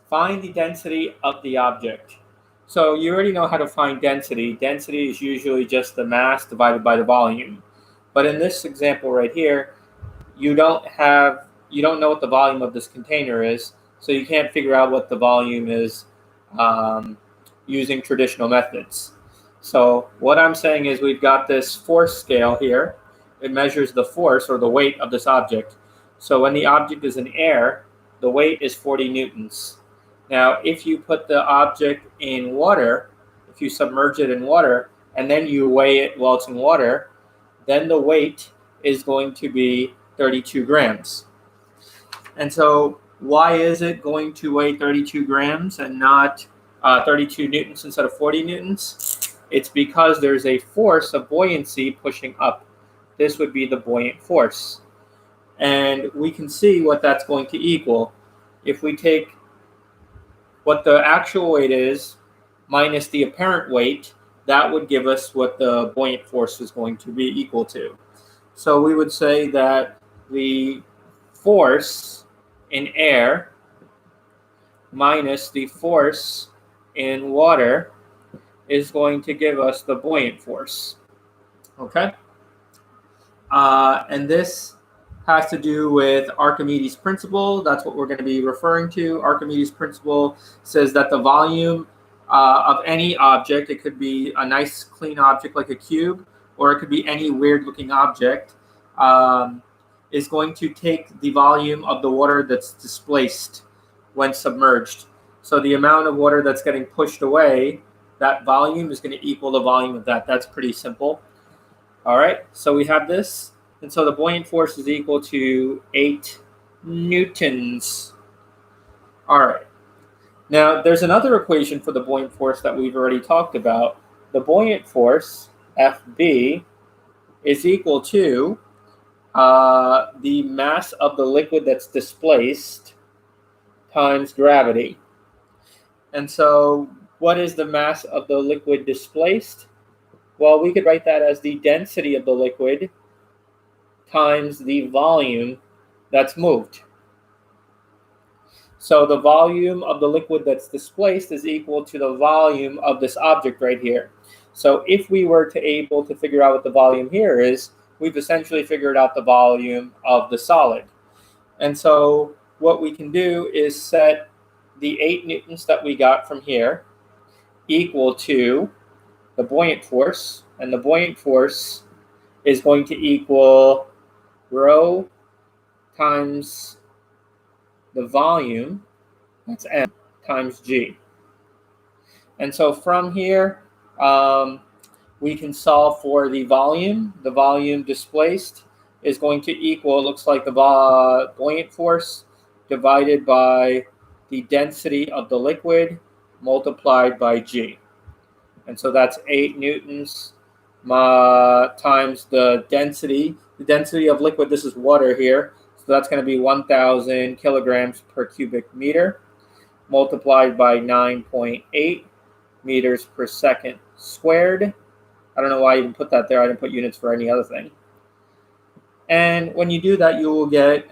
Find the density of the object. So you already know how to find density. Density is usually just the mass divided by the volume. But in this example right here, you don't know what the volume of this container is, so you can't figure out what the volume is using traditional methods. So what I'm saying is we've got this force scale here. It measures the force or the weight of this object. So when the object is in air, the weight is 40 newtons. Now, if you put the object in water, if you submerge it in water, and then you weigh it while it's in water, then the weight is going to be 32 grams. And so why is it going to weigh 32 grams and not 32 newtons instead of 40 newtons? It's because there's a force of buoyancy pushing up. This would be the buoyant force. And we can see what that's going to equal. If we take what the actual weight is minus the apparent weight, that would give us what the buoyant force is going to be equal to. So we would say that the force in air minus the force in water is going to give us the buoyant force. Okay? And this has to do with Archimedes Principle. That's what we're going to be referring to. Archimedes Principle says that the volume of any object, it could be a nice clean object like a cube, or it could be any weird looking object, is going to take the volume of the water that's displaced when submerged. So the amount of water that's getting pushed away, that volume is going to equal the volume of that. That's pretty simple. All right, so we have this. And so the buoyant force is equal to 8 newtons. All right. Now, there's another equation for the buoyant force that we've already talked about. The buoyant force, FB, is equal to the mass of the liquid that's displaced times gravity. And so what is the mass of the liquid displaced? Well, we could write that as the density of the liquid times the volume that's moved. So the volume of the liquid that's displaced is equal to the volume of this object right here. So if we were to able to figure out what the volume here is, we've essentially figured out the volume of the solid. And so what we can do is set the 8 newtons that we got from here equal to the buoyant force, and the buoyant force is going to equal rho times the volume, that's m, times g. And so from here, we can solve for the volume. The volume displaced is going to equal, it looks like the buoyant force divided by the density of the liquid multiplied by g. And so that's 8 newtons times the density. The density of liquid, this is water here, so that's going to be 1,000 kilograms per cubic meter multiplied by 9.8 meters per second squared. I don't know why I even put that there. I didn't put units for any other thing. And when you do that, you will get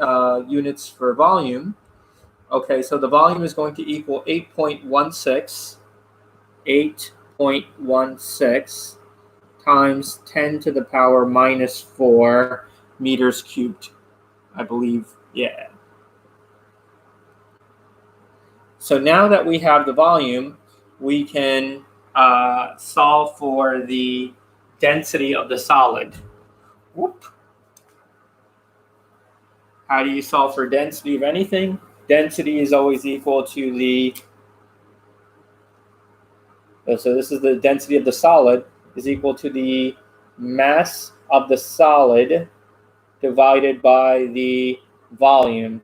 units for volume. Okay, so the volume is going to equal 8.16 times 10 to the power minus 4 meters cubed, I believe. Yeah. So now that we have the volume, we can solve for the density of the solid. Whoop. How do you solve for density of anything? Density is always equal to the, so this is the density of the solid, is equal to the mass of the solid divided by the volume.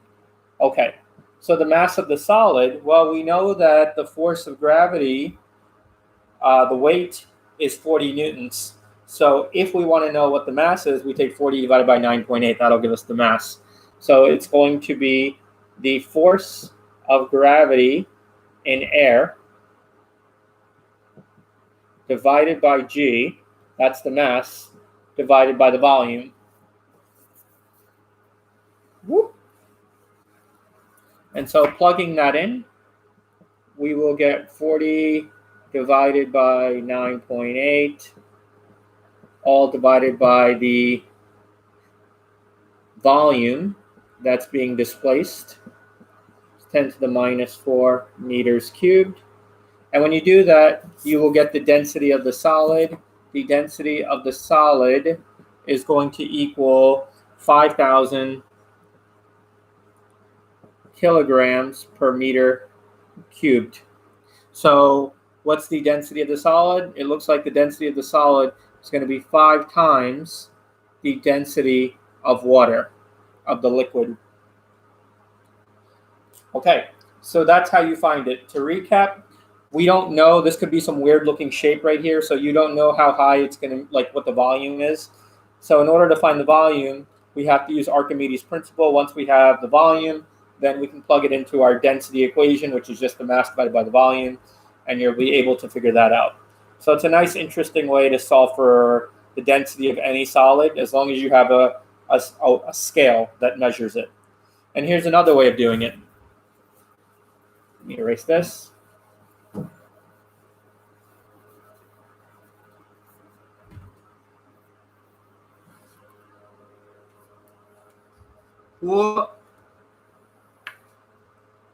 Okay, so the mass of the solid, well, we know that the force of gravity, the weight is 40 newtons. So if we want to know what the mass is, we take 40 divided by 9.8. That'll give us the mass. So it's going to be the force of gravity in air divided by g, that's the mass, divided by the volume. Whoop. And so plugging that in, we will get 40 divided by 9.8, all divided by the volume that's being displaced, 10 to the minus 4 meters cubed. And when you do that, you will get the density of the solid. The density of the solid is going to equal 5,000 kilograms per meter cubed. So what's the density of the solid? It looks like the density of the solid is going to be 5 times the density of water, of the liquid. Okay, so that's how you find it. To recap, we don't know, this could be some weird looking shape right here, so you don't know how high it's going to, like what the volume is. So in order to find the volume, we have to use Archimedes Principle. Once we have the volume, then we can plug it into our density equation, which is just the mass divided by the volume, and you'll be able to figure that out. So it's a nice, interesting way to solve for the density of any solid, as long as you have a scale that measures it. And here's another way of doing it. Let me erase this. Whoa.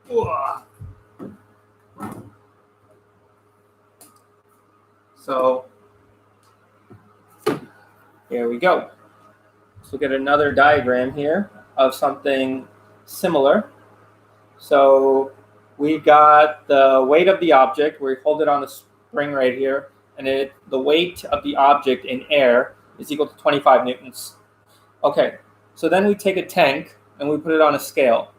Whoa. So here we go. Let's look at another diagram here of something similar. So we've got the weight of the object. We hold it on a spring right here, and the weight of the object in air is equal to 25 newtons. Okay, so then we take a tank and we put it on a scale.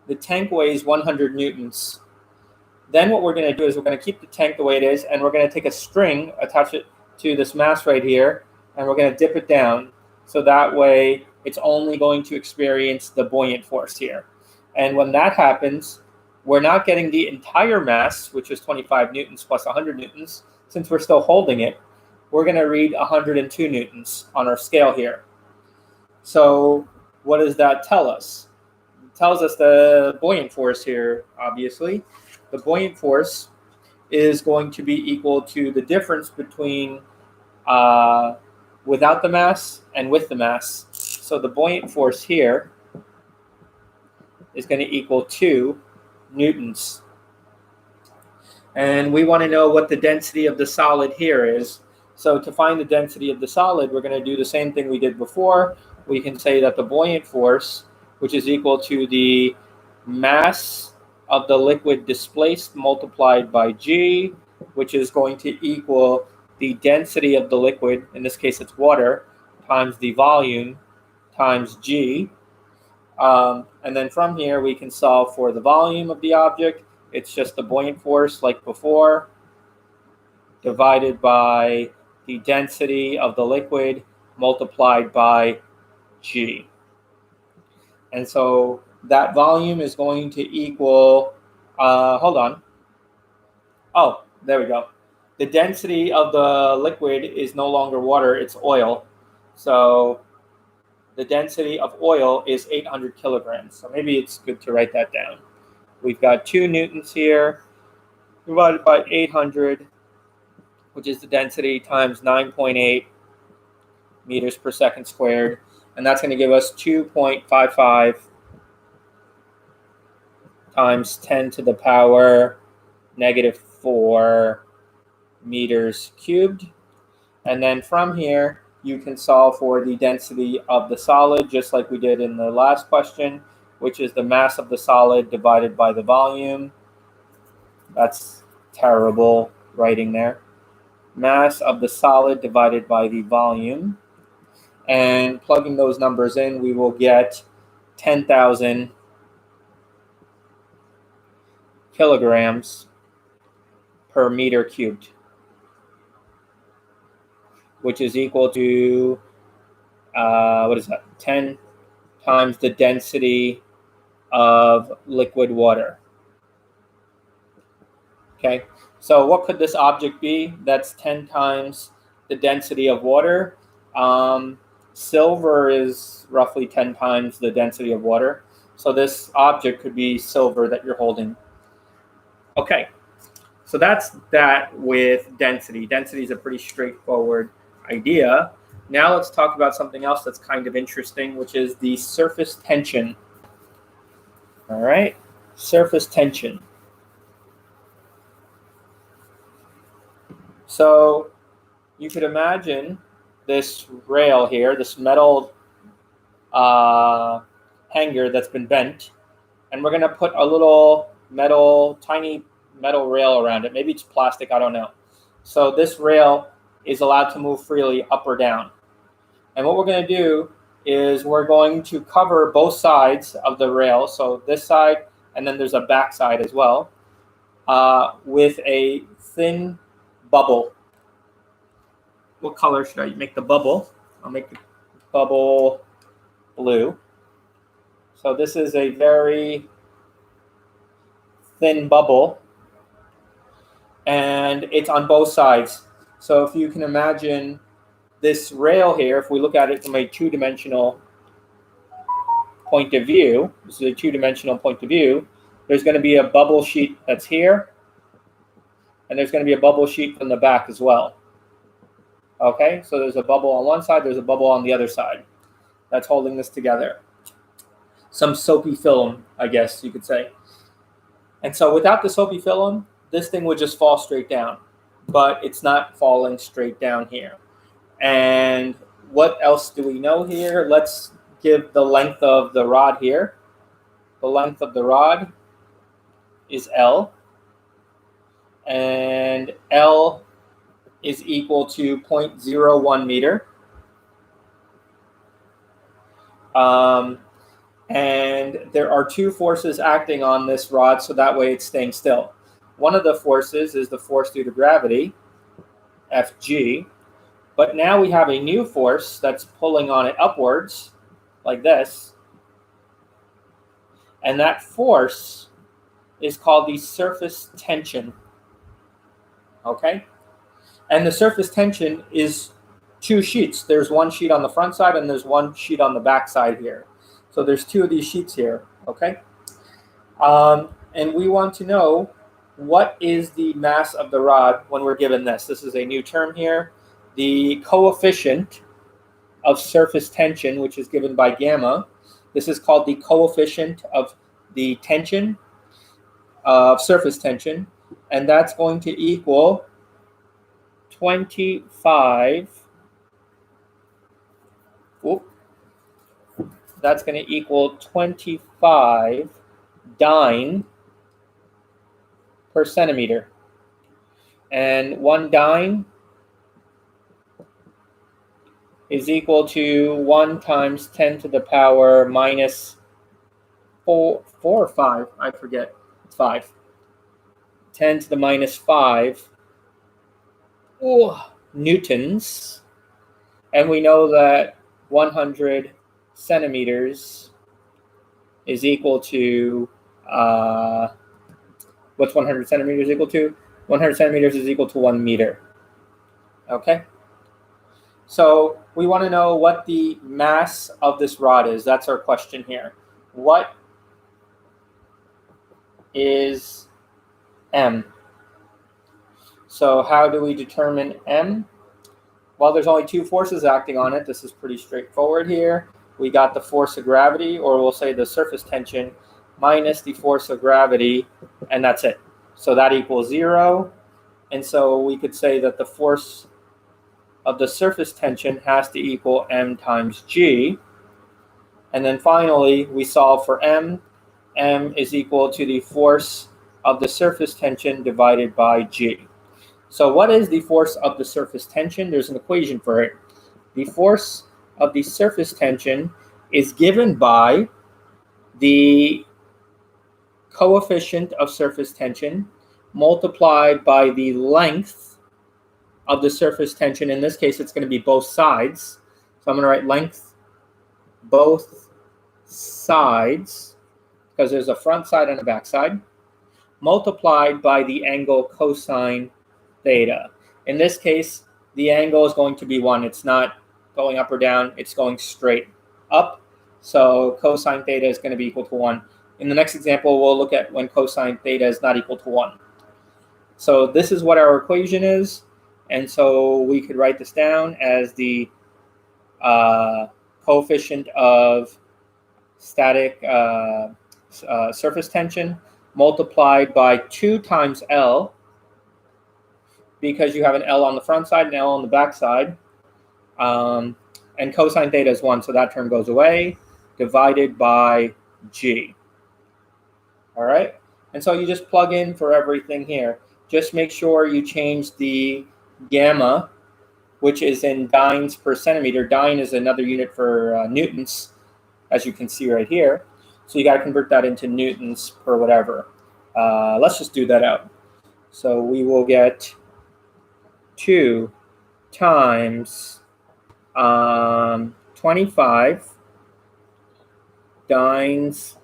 The tank weighs 100 newtons. Then what we're going to do is we're going to keep the tank the way it is, and we're going to take a string, attach it to this mass right here, and we're going to dip it down. So that way it's only going to experience the buoyant force here. And when that happens, we're not getting the entire mass, which is 25 newtons plus 100 newtons. Since we're still holding it, we're going to read 102 newtons on our scale here. So what does that tell us? It tells us the buoyant force here, obviously. The buoyant force is going to be equal to the difference between without the mass and with the mass. So the buoyant force here is going to equal 2 newtons. And we want to know what the density of the solid here is. So to find the density of the solid, we're going to do the same thing we did before. We can say that the buoyant force, which is equal to the mass of the liquid displaced multiplied by G, which is going to equal the density of the liquid, in this case it's water, times the volume times G. And then from here we can solve for the volume of the object. It's just the buoyant force like before, divided by the density of the liquid multiplied by G. And so that volume is going to equal, hold on. Oh, there we go. The density of the liquid is no longer water, it's oil. So the density of oil is 800 kilograms. So maybe it's good to write that down. We've got 2 newtons here divided by 800, which is the density times 9.8 meters per second squared. And that's going to give us 2.55 times 10 to the power negative 4 meters cubed. And then from here, you can solve for the density of the solid, just like we did in the last question, which is the mass of the solid divided by the volume. That's terrible writing there. Mass of the solid divided by the volume. And plugging those numbers in, we will get 10,000 kilograms per meter cubed, which is equal to, what is that? 10 times the density of liquid water. Okay, so what could this object be? That's 10 times the density of water. Silver is roughly 10 times the density of water. So this object could be silver that you're holding. Okay, So that's that with density. Density is a pretty straightforward idea. Now let's talk about something else that's kind of interesting, which is the surface tension. All right, surface tension. So you could imagine this rail here, this metal hanger that's been bent, and we're going to put a little tiny metal rail around it. Maybe it's plastic, I don't know. So this rail is allowed to move freely up or down. And what we're going to do is we're going to cover both sides of the rail, so this side, and then there's a back side as well, with a thin bubble. What color should I make the bubble? I'll make the bubble blue. So this is a very thin bubble, and it's on both sides. So if you can imagine this rail here, if we look at it from a two-dimensional point of view, this is a two-dimensional point of view, there's going to be a bubble sheet that's here, and there's going to be a bubble sheet from the back as well. Okay, so there's a bubble on one side, there's a bubble on the other side that's holding this together. Some soapy film, I guess you could say. And so without the soapy film, this thing would just fall straight down, but it's not falling straight down here. And what else do we know here? Let's give the length of the rod here. The length of the rod is L, and L is equal to 0.01 meter. And there are two forces acting on this rod, so that way it's staying still. One of the forces is the force due to gravity, Fg, but now we have a new force that's pulling on it upwards, like this, and that force is called the surface tension, okay? And the surface tension is two sheets. There's one sheet on the front side, and there's one sheet on the back side here. So there's two of these sheets here, okay? And we want to know what is the mass of the rod when we're given this. This is a new term here. The coefficient of surface tension, which is given by gamma. This is called the coefficient of the tension, of surface tension, and that's going to equal 25. That's going to equal 25 dyne per centimeter. And 1 dyne is equal to 1 times 10 to the power minus 4 or 5, I forget, it's 5. 10 to the minus 5 newtons. And we know that 100 centimeters is equal to, what's 100 centimeters equal to? 100 centimeters is equal to 1 meter. Okay? So we want to know what the mass of this rod is. That's our question here. What is M? So how do we determine M? Well, there's only two forces acting on it. This is pretty straightforward here. We got the force of gravity, or we'll say the surface tension, minus the force of gravity, and that's it. So that equals 0. And so we could say that the force of the surface tension has to equal m times g. And then finally, we solve for m. M is equal to the force of the surface tension divided by g. So what is the force of the surface tension? There's an equation for it. The force of the surface tension is given by the coefficient of surface tension multiplied by the length of the surface tension. In this case, it's going to be both sides. So I'm going to write length both sides, because there's a front side and a back side, multiplied by the angle cosine theta. In this case, the angle is going to be 1. It's not going up or down. It's going straight up. So cosine theta is going to be equal to 1. In the next example, we'll look at when cosine theta is not equal to 1. So this is what our equation is. And so we could write this down as the coefficient of static surface tension multiplied by 2 times L, because you have an L on the front side and L on the back side. And cosine theta is 1, so that term goes away, divided by G. All right? And so you just plug in for everything here. Just make sure you change the gamma, which is in dynes per centimeter. Dyne is another unit for newtons, as you can see right here. So you got to convert that into newtons per whatever. Let's just do that out. So we will get 2 times 25 dynes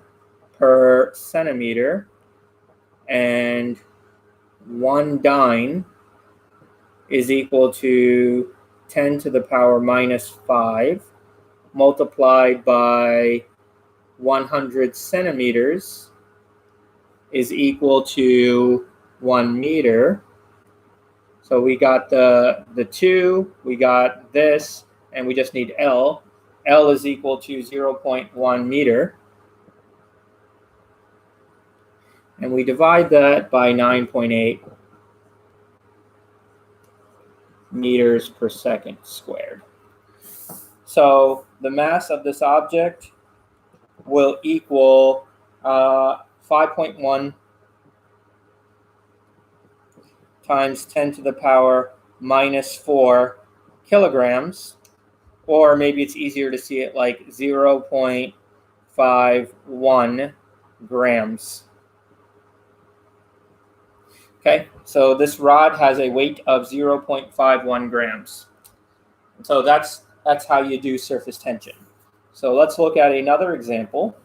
per centimeter, and 1 dyne is equal to 10 to the power minus 5 multiplied by 100 centimeters is equal to 1 meter. So we got the 2, we got this, and we just need L. L is equal to 0.1 meter. And we divide that by 9.8 meters per second squared. So the mass of this object will equal 5.1 times 10 to the power minus 4 kilograms, or maybe it's easier to see it like 0.51 grams. Okay, so this rod has a weight of 0.51 grams. So that's how you do surface tension. So let's look at another example.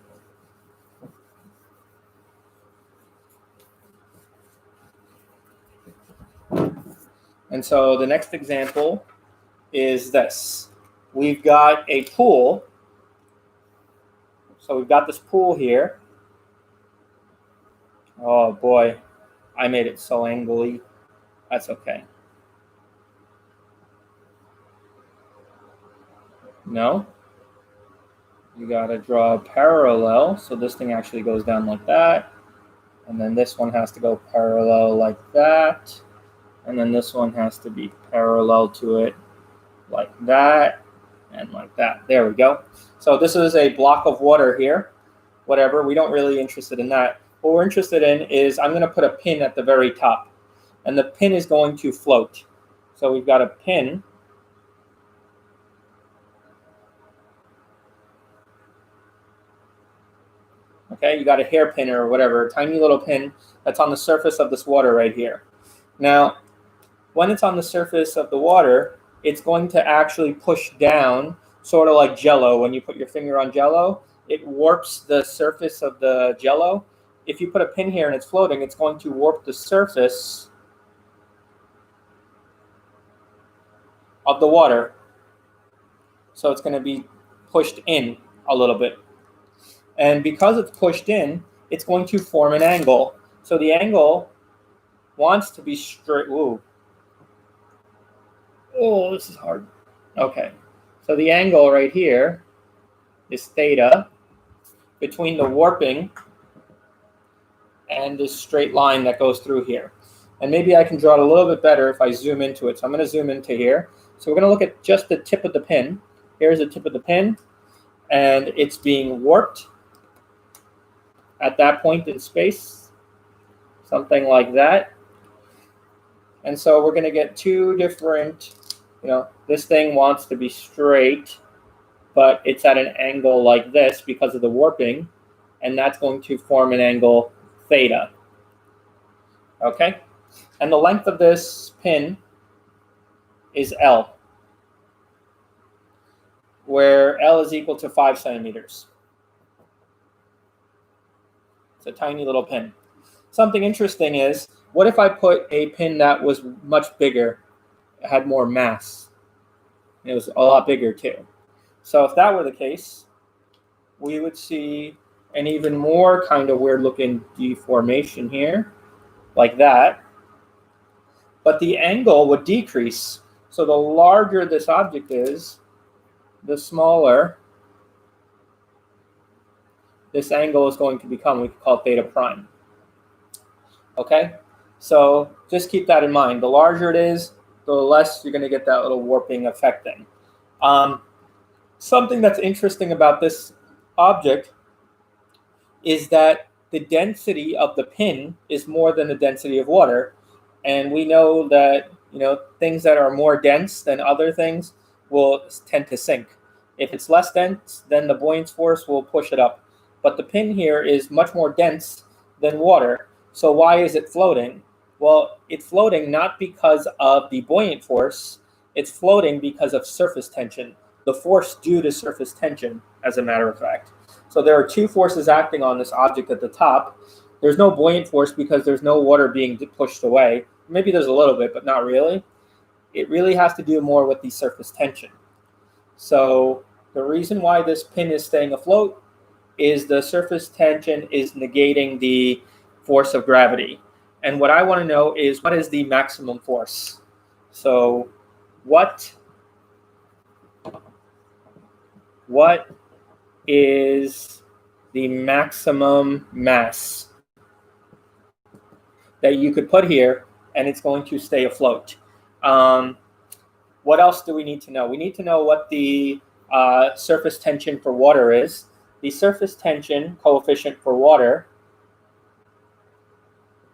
And so the next example is this. We've got a pool. So we've got this pool here. Oh boy, I made it so angly. That's okay. No. You gotta draw a parallel. So this thing actually goes down like that. And then this one has to go parallel like that. And then this one has to be parallel to it like that and like that. There we go. So this is a block of water here. Whatever, we don't really interested in that. What we're interested in is I'm going to put a pin at the very top. And the pin is going to float. So we've got a pin. Okay, you got a hairpin or whatever, a tiny little pin that's on the surface of this water right here. Now, when it's on the surface of the water, it's going to actually push down, sort of like Jell-O. When you put your finger on Jell-O, it warps the surface of the Jell-O. If you put a pin here and it's floating, it's going to warp the surface of the water. So it's going to be pushed in a little bit. And because it's pushed in, it's going to form an angle. So the angle wants to be straight. Ooh. Oh, this is hard. Okay. So the angle right here is theta between the warping and this straight line that goes through here. And maybe I can draw it a little bit better if I zoom into it. So I'm going to zoom into here. So we're going to look at just the tip of the pin. Here's the tip of the pin, and it's being warped at that point in space, something like that. And so we're going to get two different, this thing wants to be straight, but it's at an angle like this because of the warping, and that's going to form an angle theta. Okay? And the length of this pin is L, where L is equal to 5 centimeters. It's a tiny little pin. Something interesting is, what if I put a pin that was much bigger, it had more mass? It was a lot bigger too. So if that were the case, we would see an even more kind of weird looking deformation here, like that. but the angle would decrease. So the larger this object is, the smaller this angle is going to become. We can call it theta prime. Okay? So just keep that in mind. The larger it is, the less you're going to get that little warping effect then. Something that's interesting about this object is that the density of the pin is more than the density of water. And we know that things that are more dense than other things will tend to sink. If it's less dense, then the buoyant force will push it up. But the pin here is much more dense than water. So why is it floating? Well, it's floating not because of the buoyant force. It's floating because of surface tension, the force due to surface tension, as a matter of fact. So there are two forces acting on this object at the top. There's no buoyant force because there's no water being pushed away. Maybe there's a little bit, but not really. It really has to do more with the surface tension. So the reason why this pin is staying afloat is the surface tension is negating the force of gravity. And what I want to know is, what is the maximum force? So what is the maximum mass that you could put here and it's going to stay afloat? What else do we need to know? We need to know what the surface tension for water is. The surface tension coefficient for water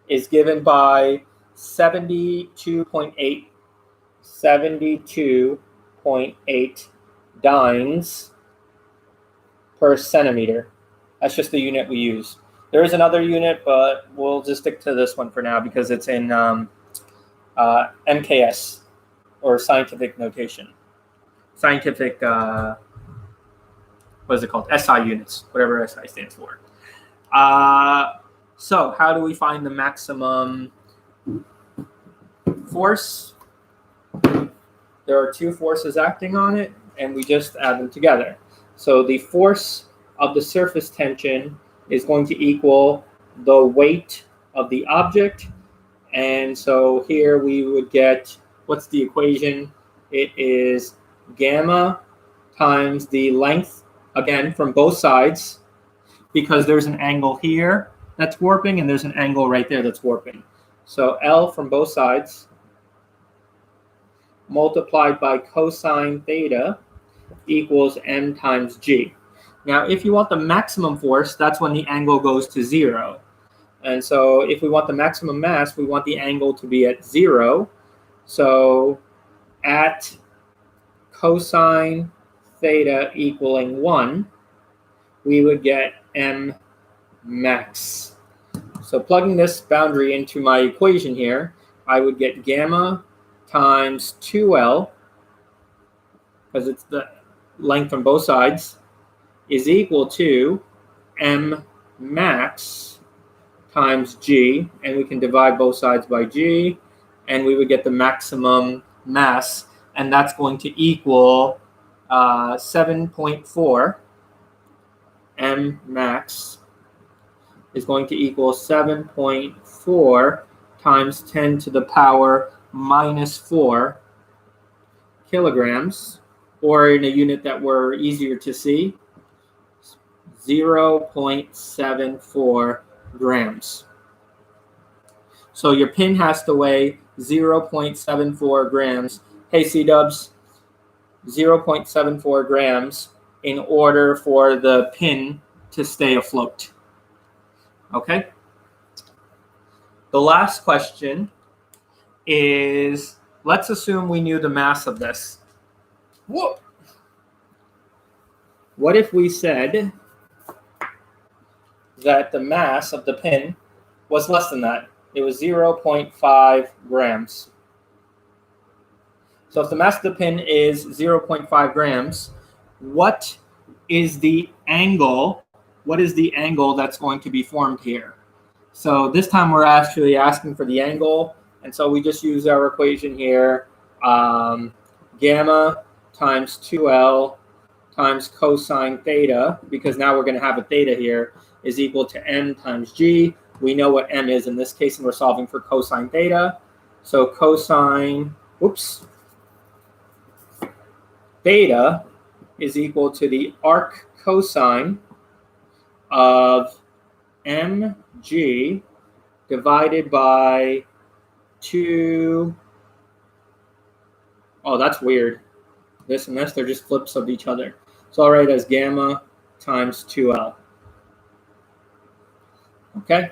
is given by 72.8 dynes per centimeter. That's just the unit we use. There is another unit, but we'll just stick to this one for now because it's in MKS, or scientific notation. Scientific, what is it called? SI units, whatever SI stands for. So how do we find the maximum force? There are two forces acting on it, and we just add them together. So the force of the surface tension is going to equal the weight of the object. And so here we would get, what's the equation? It is gamma times the length, again, from both sides, because there's an angle here that's warping and there's an angle right there that's warping. So L from both sides multiplied by cosine theta equals m times g. Now, if you want the maximum force, that's when the angle goes to 0. And so if we want the maximum mass, we want the angle to be at 0. So at cosine theta equaling 1, we would get m max. So plugging this boundary into my equation here, I would get gamma times 2L, because it's the length from both sides, is equal to m max times g, and we can divide both sides by g, and we would get the maximum mass, and that's going to equal 7.4. M max is going to equal 7.4 times 10 to the power minus 4 kilograms, or in a unit that were easier to see, 0.74 grams. So your pin has to weigh 0.74 grams. Hey, C-dubs, 0.74 grams in order for the pin to stay afloat. Okay? The last question is, let's assume we knew the mass of this. Whoa. What if we said that the mass of the pin was less than that? It was 0.5 grams. So if the mass of the pin is 0.5 grams, what is the angle? What is the angle that's going to be formed here? So this time we're actually asking for the angle, and so we just use our equation here, gamma times 2L times cosine theta, because now we're going to have a theta here, is equal to m times g. We know what m is in this case, and we're solving for cosine theta. So cosine, beta is equal to the arc cosine of mg divided by 2. Oh, that's weird. This and this, they're just flips of each other. So I'll write as gamma times 2L. Okay?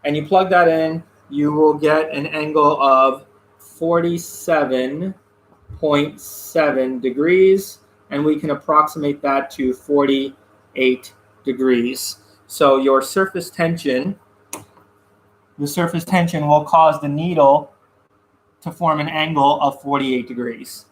And you plug that in, you will get an angle of 47.7 degrees, and we can approximate that to 48 degrees. So your surface tension, will cause the needle to form an angle of 48 degrees.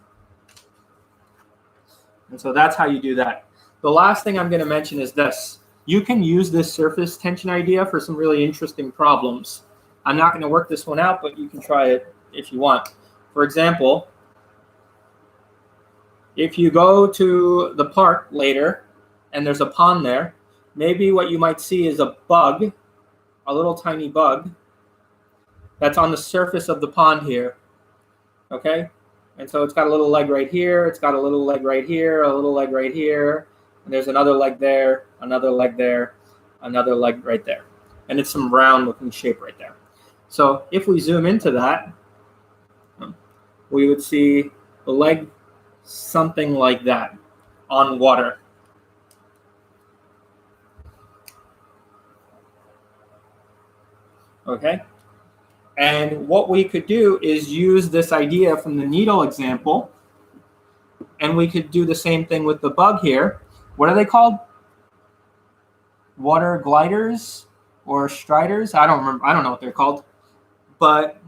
And so that's how you do that. The last thing I'm going to mention is this. You can use this surface tension idea for some really interesting problems. I'm not going to work this one out, but you can try it if you want. For example, if you go to the park later and there's a pond there, maybe what you might see is a bug, a little tiny bug, that's on the surface of the pond here. Okay? And so it's got a little leg right here, it's got a little leg right here, a little leg right here, and there's another leg there, another leg there, another leg right there. And it's some round looking shape right there. So if we zoom into that, we would see the leg something like that on water. Okay? And what we could do is use this idea from the needle example, and we could do the same thing with the bug here. What are they called? Water gliders or striders? I don't remember. I don't know what they're called, but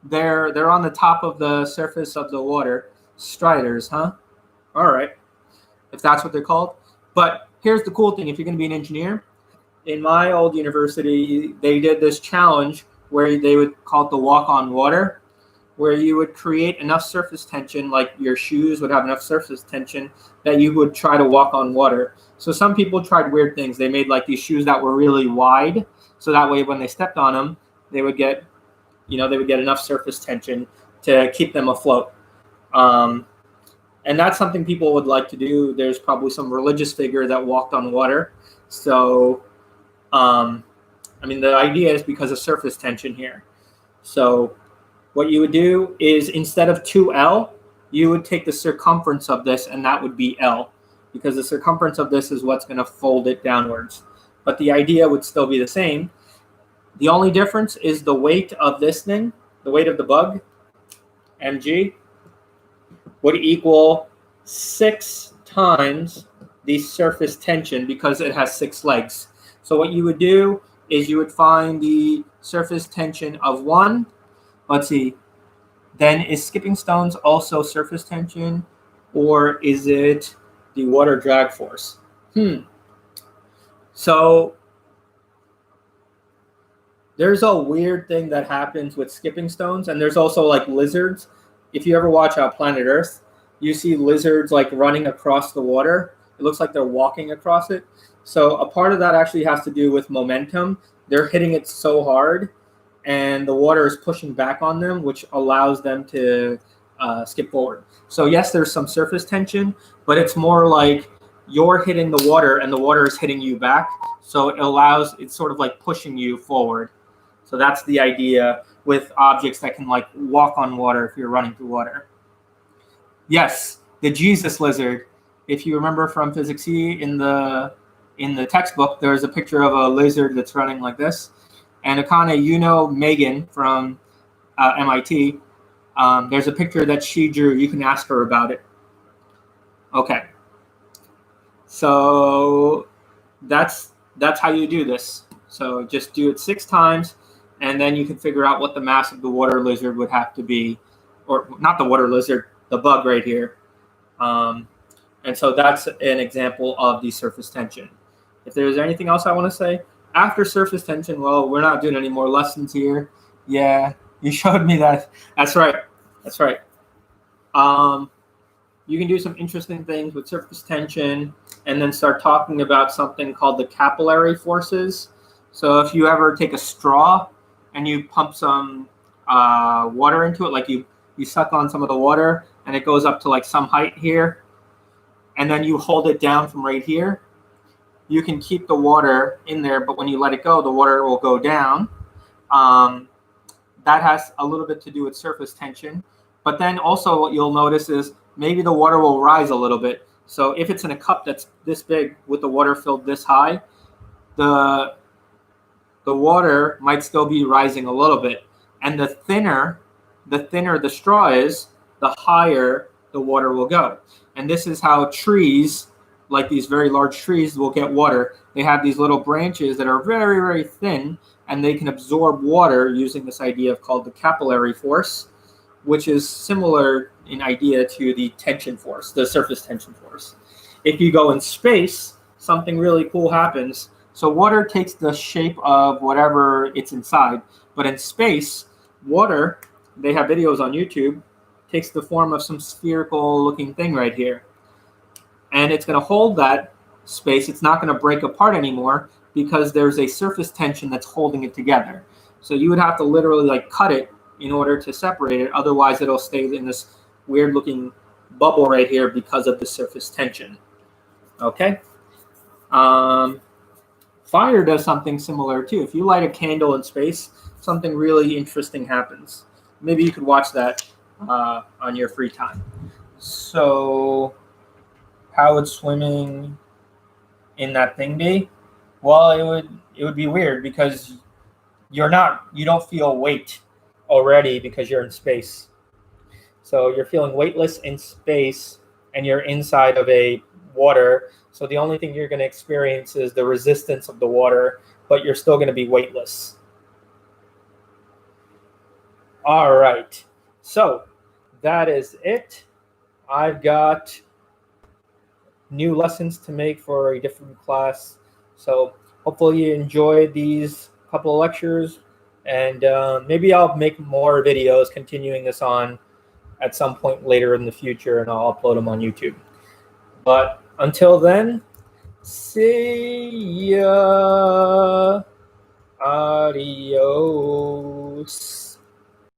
they're on the top of the surface of the water. Striders, huh? All right, if that's what they're called. But here's the cool thing: if you're going to be an engineer, in my old university, they did this challenge where they would call it the walk on water, where you would create enough surface tension, like your shoes would have enough surface tension that you would try to walk on water. So some people tried weird things. They made like these shoes that were really wide, so that way when they stepped on them, they would get, enough surface tension to keep them afloat. And that's something people would like to do. There's probably some religious figure that walked on water. So, the idea is because of surface tension here. So what you would do is instead of 2L, you would take the circumference of this, and that would be L, because the circumference of this is what's going to fold it downwards. But the idea would still be the same. The only difference is the weight of this thing, the weight of the bug, mg, would equal 6 times the surface tension because it has 6 legs. So what you would do is you would find the surface tension of 1. Let's see. Then is skipping stones also surface tension, or is it the water drag force? So there's a weird thing that happens with skipping stones, and there's also like lizards. If you ever watch Planet Earth, you see lizards like running across the water. It looks like they're walking across it. So a part of that actually has to do with momentum. They're hitting it so hard, and the water is pushing back on them, which allows them to skip forward. So yes, there's some surface tension, but it's more like you're hitting the water and the water is hitting you back. So it's sort of like pushing you forward. So that's the idea with objects that can like walk on water if you're running through water. Yes, the Jesus lizard. If you remember from Physics E in the textbook, there's a picture of a lizard that's running like this. And Akane, Megan from MIT, there's a picture that she drew. You can ask her about it. Okay. So that's how you do this. So just do it 6 times, and then you can figure out what the mass of the water lizard would have to be, or not the water lizard, the bug right here. And so that's an example of the surface tension. If there's anything else I want to say, after surface tension, well, we're not doing any more lessons here. Yeah, you showed me that. That's right. That's right. You can do some interesting things with surface tension and then start talking about something called the capillary forces. So if you ever take a straw and you pump some water into it, like you suck on some of the water and it goes up to like some height here, and then you hold it down from right here. You can keep the water in there, but when you let it go, the water will go down. That has a little bit to do with surface tension. But then also what you'll notice is maybe the water will rise a little bit. So if it's in a cup that's this big with the water filled this high, the water might still be rising a little bit. And the thinner the straw is, the higher the water will go. And this is how trees, like these very large trees, will get water. They have these little branches that are very, very thin, and they can absorb water using this idea called the capillary force, which is similar in idea to the tension force, the surface tension force. If you go in space, something really cool happens. So water takes the shape of whatever it's inside, but in space, water, they have videos on YouTube, takes the form of some spherical looking thing right here. And it's going to hold that space. It's not going to break apart anymore because there's a surface tension that's holding it together. So you would have to literally like cut it in order to separate it. Otherwise, it'll stay in this weird looking bubble right here because of the surface tension. Okay. Fire does something similar too. If you light a candle in space, something really interesting happens. Maybe you could watch that on your free time. So how would swimming in that thing be? Well, it would be weird because you don't feel weight already because you're in space. So you're feeling weightless in space and you're inside of a water. So the only thing you're going to experience is the resistance of the water, but you're still going to be weightless. All right. So that is it. I've got new lessons to make for a different class. So hopefully you enjoyed these couple of lectures, and maybe I'll make more videos continuing this on at some point later in the future, and I'll upload them on YouTube. But until then, see ya. Adios.